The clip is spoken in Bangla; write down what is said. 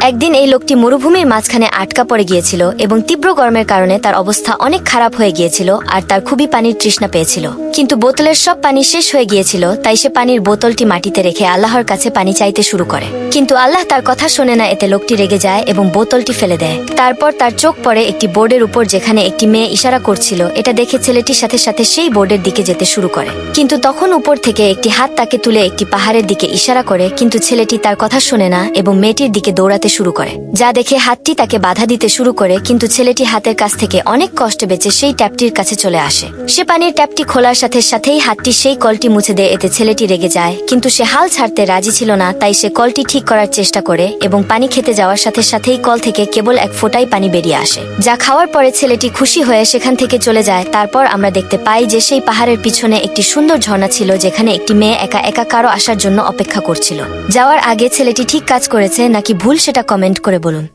একদিন এই লোকটি মরুভূমির মাঝখানে আটকা পড়ে গিয়েছিল এবং তীব্র গরমের কারণে তার অবস্থা অনেক খারাপ হয়ে গিয়েছিল আর তার খুবই পানির তৃষ্ণা পেয়েছিল। কিন্তু বোতলের সব পানি শেষ হয়ে গিয়েছিল, তাই সে পানির বোতলটি মাটিতে রেখে আল্লাহর কাছে পানি চাইতে শুরু করে। কিন্তু আল্লাহ তার কথা শোনে না। এতে লোকটি রেগে যায় এবং বোতলটি ফেলে দেয়। তারপর তার চোখ পড়ে একটি বোর্ডের উপর, যেখানে একটি মেয়ে ইশারা করছিল। এটা দেখে ছেলেটির সাথে সাথে সেই বোর্ডের দিকে যেতে শুরু করে। কিন্তু তখন উপর থেকে একটি হাত তাকে তুলে একটি পাহাড়ের দিকে ইশারা করে, কিন্তু ছেলেটি তার কথা শোনে না এবং মেয়েটির দিকে দৌড়াতে শুরু করে। যা দেখে হাতটি তাকে বাধা দিতে শুরু করে, কিন্তু ছেলেটি হাতের কাছ থেকে অনেক কষ্টে বেঁচে সেই ট্যাপটির কাছে চলে আসে। সে পানির ট্যাপটি খোলার সাথে সাথেই হাতটি সেই কলটি মুছে দেয়। এতে ছেলেটি রেগে যায়, কিন্তু সে হাল ছাড়তে রাজি ছিল না। তাই সে কলটি ঠিক করার চেষ্টা করে এবং পানি খেতে যাওয়ার সাথে সাথেই কল থেকে কেবল এক ফোঁটাই পানি বেরিয়ে আসে। যা খাওয়ার পরে ছেলেটি খুশি হয়ে সেখান থেকে চলে যায়। তারপর আমরা দেখতে পাই যে সেই পাহাড়ের পিছনে একটি সুন্দর ঝর্ণা ছিল, যেখানে একটি মেয়ে একা একা কারো আসার জন্য অপেক্ষা করছিল। যাওয়ার আগে ছেলেটি ঠিক কাজ করেছে নাকি ভুল, সেটা কমেন্ট করে বলুন।